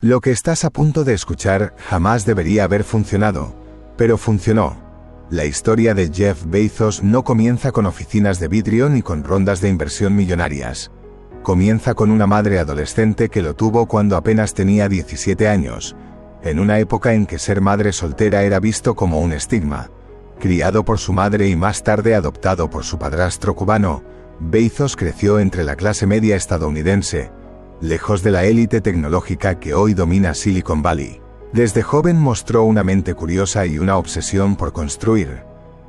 Lo que estás a punto de escuchar jamás debería haber funcionado, pero funcionó. La historia de Jeff Bezos no comienza con oficinas de vidrio ni con rondas de inversión millonarias. Comienza con una madre adolescente que lo tuvo cuando apenas tenía 17 años, en una época en que ser madre soltera era visto como un estigma. Criado por su madre y más tarde adoptado por su padrastro cubano, Bezos creció entre la clase media estadounidense, lejos de la élite tecnológica que hoy domina Silicon Valley. Desde joven mostró una mente curiosa y una obsesión por construir.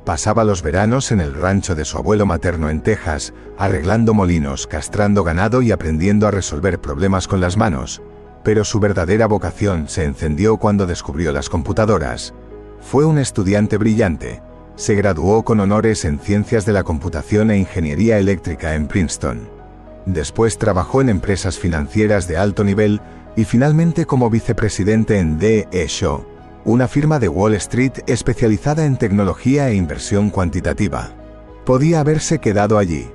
Pasaba los veranos en el rancho de su abuelo materno en Texas, arreglando molinos, castrando ganado y aprendiendo a resolver problemas con las manos. Pero su verdadera vocación se encendió cuando descubrió las computadoras. Fue un estudiante brillante. Se graduó con honores en Ciencias de la Computación e Ingeniería Eléctrica en Princeton. Después trabajó en empresas financieras de alto nivel y finalmente como vicepresidente en D.E. Shaw, una firma de Wall Street especializada en tecnología e inversión cuantitativa. Podía haberse quedado allí.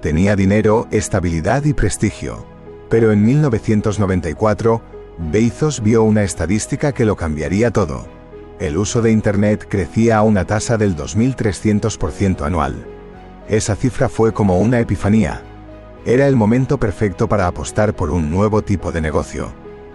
Tenía dinero, estabilidad y prestigio. Pero en 1994, Bezos vio una estadística que lo cambiaría todo. El uso de Internet crecía a una tasa del 2.300% anual. Esa cifra fue como una epifanía. Era el momento perfecto para apostar por un nuevo tipo de negocio.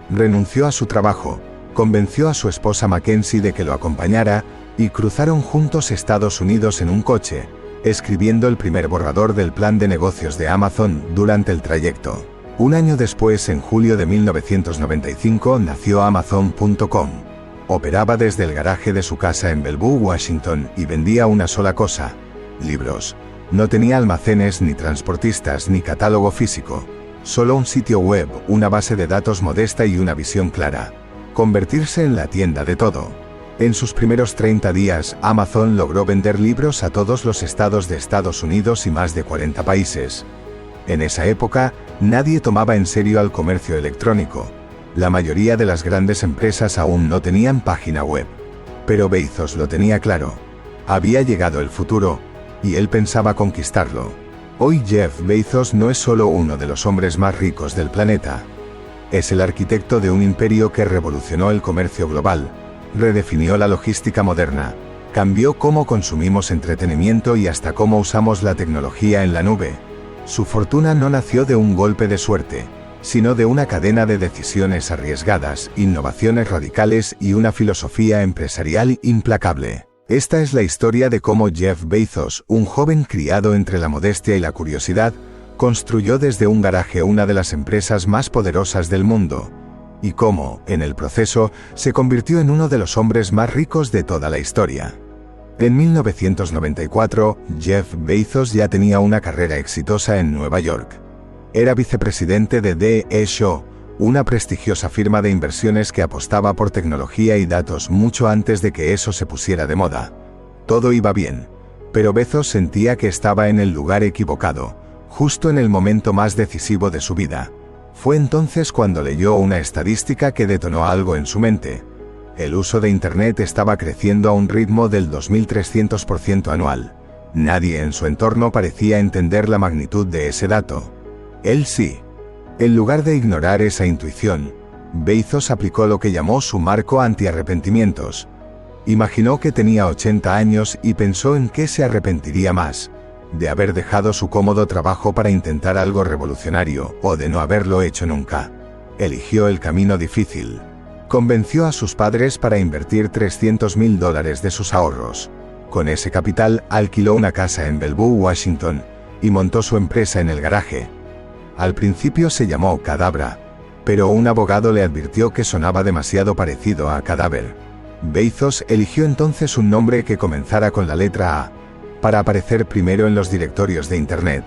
Renunció a su trabajo, convenció a su esposa Mackenzie de que lo acompañara y cruzaron juntos Estados Unidos en un coche, escribiendo el primer borrador del plan de negocios de Amazon durante el trayecto. Un año después, en julio de 1995, nació Amazon.com. Operaba desde el garaje de su casa en Bellevue, Washington, y vendía una sola cosa: libros. No tenía almacenes, ni transportistas, ni catálogo físico. Solo un sitio web, una base de datos modesta y una visión clara. Convertirse en la tienda de todo. En sus primeros 30 días, Amazon logró vender libros a todos los estados de Estados Unidos y más de 40 países. En esa época, nadie tomaba en serio al comercio electrónico. La mayoría de las grandes empresas aún no tenían página web. Pero Bezos lo tenía claro. Había llegado el futuro, y él pensaba conquistarlo. Hoy Jeff Bezos no es solo uno de los hombres más ricos del planeta. Es el arquitecto de un imperio que revolucionó el comercio global, redefinió la logística moderna, cambió cómo consumimos entretenimiento y hasta cómo usamos la tecnología en la nube. Su fortuna no nació de un golpe de suerte, sino de una cadena de decisiones arriesgadas, innovaciones radicales y una filosofía empresarial implacable. Esta es la historia de cómo Jeff Bezos, un joven criado entre la modestia y la curiosidad, construyó desde un garaje una de las empresas más poderosas del mundo, y cómo, en el proceso, se convirtió en uno de los hombres más ricos de toda la historia. En 1994, Jeff Bezos ya tenía una carrera exitosa en Nueva York. Era vicepresidente de D.E. Shaw, una prestigiosa firma de inversiones que apostaba por tecnología y datos mucho antes de que eso se pusiera de moda. Todo iba bien, pero Bezos sentía que estaba en el lugar equivocado, justo en el momento más decisivo de su vida. Fue entonces cuando leyó una estadística que detonó algo en su mente. El uso de Internet estaba creciendo a un ritmo del 2.300% anual. Nadie en su entorno parecía entender la magnitud de ese dato. Él sí. En lugar de ignorar esa intuición, Bezos aplicó lo que llamó su marco anti-arrepentimientos. Imaginó que tenía 80 años y pensó en qué se arrepentiría más: de haber dejado su cómodo trabajo para intentar algo revolucionario, o de no haberlo hecho nunca. Eligió el camino difícil. Convenció a sus padres para invertir $300,000 de sus ahorros. Con ese capital, alquiló una casa en Bellevue, Washington, y montó su empresa en el garaje. Al principio se llamó Cadabra, pero un abogado le advirtió que sonaba demasiado parecido a cadáver. Bezos eligió entonces un nombre que comenzara con la letra A, para aparecer primero en los directorios de Internet,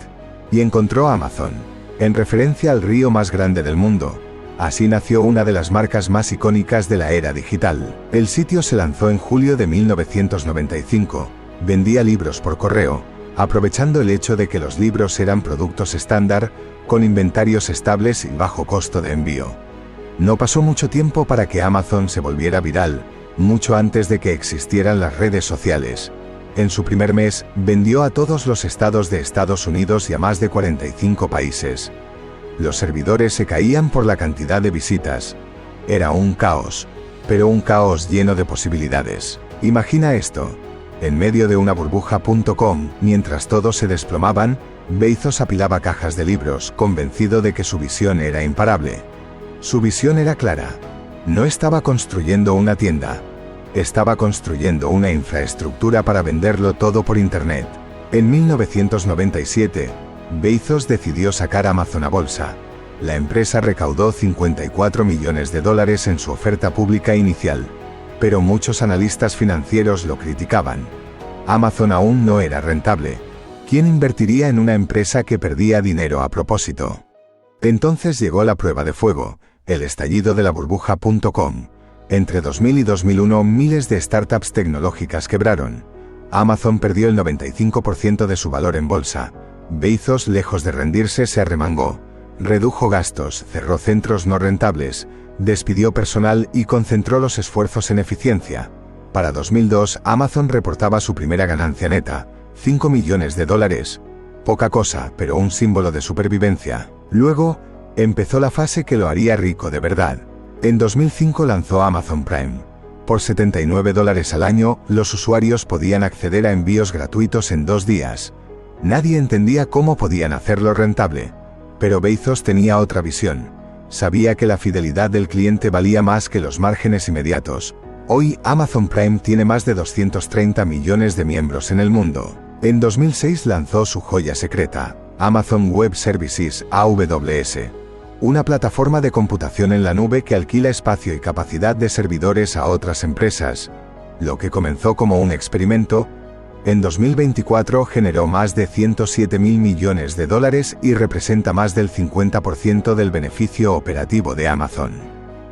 y encontró Amazon, en referencia al río más grande del mundo. Así nació una de las marcas más icónicas de la era digital. El sitio se lanzó en julio de 1995, vendía libros por correo, aprovechando el hecho de que los libros eran productos estándar, con inventarios estables y bajo costo de envío. No pasó mucho tiempo para que Amazon se volviera viral, mucho antes de que existieran las redes sociales. En su primer mes, vendió a todos los estados de Estados Unidos y a más de 45 países. Los servidores se caían por la cantidad de visitas. Era un caos, pero un caos lleno de posibilidades. Imagina esto. En medio de una burbuja.com, mientras todos se desplomaban, Bezos apilaba cajas de libros, convencido de que su visión era imparable. Su visión era clara. No estaba construyendo una tienda. Estaba construyendo una infraestructura para venderlo todo por Internet. En 1997, Bezos decidió sacar Amazon a bolsa. La empresa recaudó $54 millones en su oferta pública inicial. Pero muchos analistas financieros lo criticaban. Amazon aún no era rentable. ¿Quién invertiría en una empresa que perdía dinero a propósito? Entonces llegó la prueba de fuego, el estallido de la burbuja.com. Entre 2000 y 2001 miles de startups tecnológicas quebraron. Amazon perdió el 95% de su valor en bolsa. Bezos, lejos de rendirse, se arremangó. Redujo gastos, cerró centros no rentables, despidió personal y concentró los esfuerzos en eficiencia. Para 2002, Amazon reportaba su primera ganancia neta, $5 millones. Poca cosa, pero un símbolo de supervivencia. Luego, empezó la fase que lo haría rico de verdad. En 2005 lanzó Amazon Prime. Por $79 al año, los usuarios podían acceder a envíos gratuitos en 2 días. Nadie entendía cómo podían hacerlo rentable. Pero Bezos tenía otra visión. Sabía que la fidelidad del cliente valía más que los márgenes inmediatos. Hoy, Amazon Prime tiene más de 230 millones de miembros en el mundo. En 2006 lanzó su joya secreta, Amazon Web Services, AWS. Una plataforma de computación en la nube que alquila espacio y capacidad de servidores a otras empresas. Lo que comenzó como un experimento, en 2024 generó más de $107 mil millones y representa más del 50% del beneficio operativo de Amazon.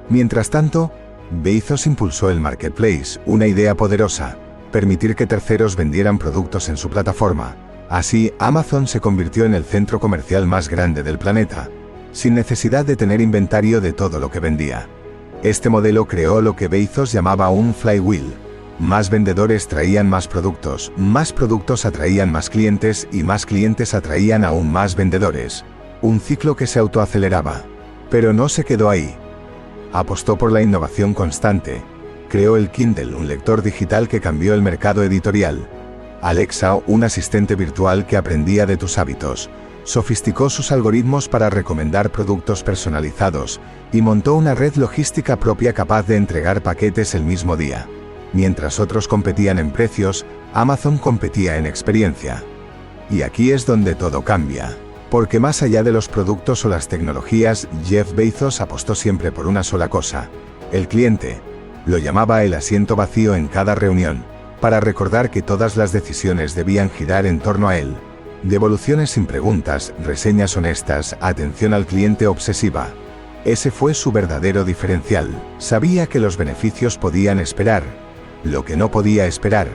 Mientras tanto, Bezos impulsó el Marketplace, una idea poderosa, permitir que terceros vendieran productos en su plataforma. Así, Amazon se convirtió en el centro comercial más grande del planeta, sin necesidad de tener inventario de todo lo que vendía. Este modelo creó lo que Bezos llamaba un flywheel. Más vendedores traían más productos atraían más clientes y más clientes atraían aún más vendedores. Un ciclo que se autoaceleraba. Pero no se quedó ahí. Apostó por la innovación constante. Creó el Kindle, un lector digital que cambió el mercado editorial. Alexa, un asistente virtual que aprendía de tus hábitos. Sofisticó sus algoritmos para recomendar productos personalizados y montó una red logística propia capaz de entregar paquetes el mismo día. Mientras otros competían en precios, Amazon competía en experiencia. Y aquí es donde todo cambia. Porque más allá de los productos o las tecnologías, Jeff Bezos apostó siempre por una sola cosa: el cliente. Lo llamaba el asiento vacío en cada reunión, para recordar que todas las decisiones debían girar en torno a él. Devoluciones sin preguntas, reseñas honestas, atención al cliente obsesiva. Ese fue su verdadero diferencial. Sabía que los beneficios podían esperar. Lo que no podía esperar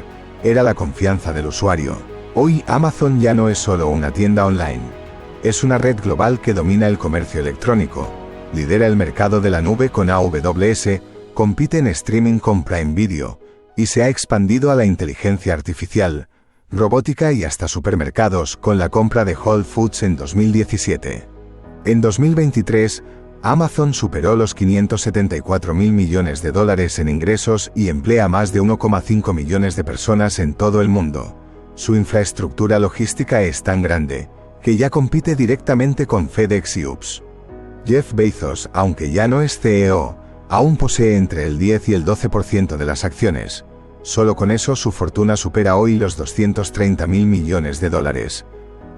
era la confianza del usuario. Hoy Amazon ya no es solo una tienda online. Es una red global que domina el comercio electrónico, lidera el mercado de la nube con AWS, compite en streaming con Prime Video, y se ha expandido a la inteligencia artificial, robótica y hasta supermercados con la compra de Whole Foods en 2017. En 2023, Amazon superó los $574 mil millones en ingresos y emplea a más de 1,5 millones de personas en todo el mundo. Su infraestructura logística es tan grande que ya compite directamente con FedEx y UPS. Jeff Bezos, aunque ya no es CEO, aún posee entre el 10 y el 12% de las acciones. Solo con eso su fortuna supera hoy los $230 mil millones.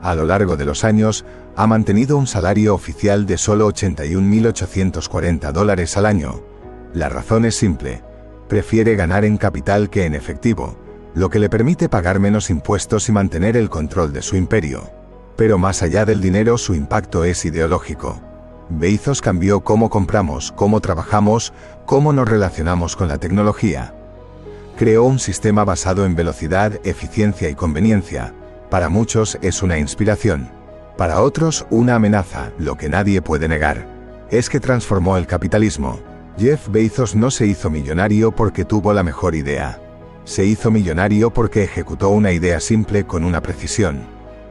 A lo largo de los años, ha mantenido un salario oficial de solo $81.840 al año. La razón es simple: prefiere ganar en capital que en efectivo, lo que le permite pagar menos impuestos y mantener el control de su imperio. Pero más allá del dinero, su impacto es ideológico. Bezos cambió cómo compramos, cómo trabajamos, cómo nos relacionamos con la tecnología. Creó un sistema basado en velocidad, eficiencia y conveniencia. Para muchos es una inspiración. Para otros, una amenaza. Lo que nadie puede negar es que transformó el capitalismo. Jeff Bezos no se hizo millonario porque tuvo la mejor idea. Se hizo millonario porque ejecutó una idea simple con una precisión,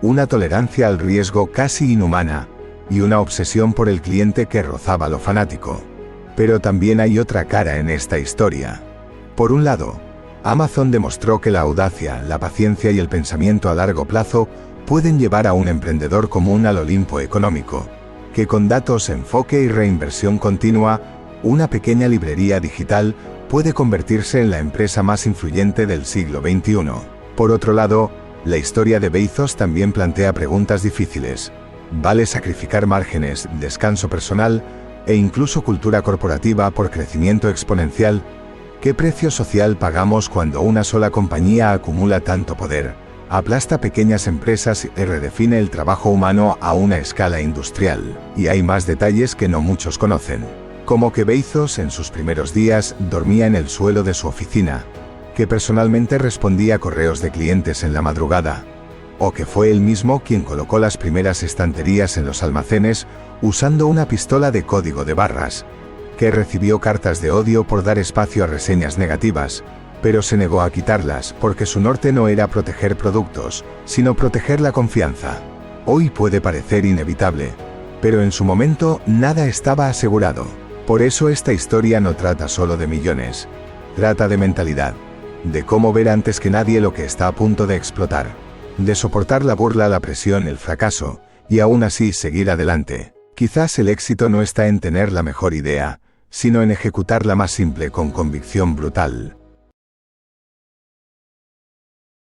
una tolerancia al riesgo casi inhumana, y una obsesión por el cliente que rozaba lo fanático. Pero también hay otra cara en esta historia. Por un lado, Amazon demostró que la audacia, la paciencia y el pensamiento a largo plazo pueden llevar a un emprendedor común al Olimpo económico, que con datos, enfoque y reinversión continua, una pequeña librería digital puede convertirse en la empresa más influyente del siglo XXI. Por otro lado, la historia de Bezos también plantea preguntas difíciles. ¿Vale sacrificar márgenes, descanso personal e incluso cultura corporativa por crecimiento exponencial? ¿Qué precio social pagamos cuando una sola compañía acumula tanto poder, aplasta pequeñas empresas y redefine el trabajo humano a una escala industrial? Y hay más detalles que no muchos conocen, como que Bezos en sus primeros días dormía en el suelo de su oficina, que personalmente respondía a correos de clientes en la madrugada, o que fue él mismo quien colocó las primeras estanterías en los almacenes usando una pistola de código de barras, que recibió cartas de odio por dar espacio a reseñas negativas, pero se negó a quitarlas porque su norte no era proteger productos, sino proteger la confianza. Hoy puede parecer inevitable, pero en su momento nada estaba asegurado. Por eso esta historia no trata solo de millones, trata de mentalidad, de cómo ver antes que nadie lo que está a punto de explotar, de soportar la burla, la presión, el fracaso, y aún así seguir adelante. Quizás el éxito no está en tener la mejor idea, sino en ejecutarla más simple con convicción brutal.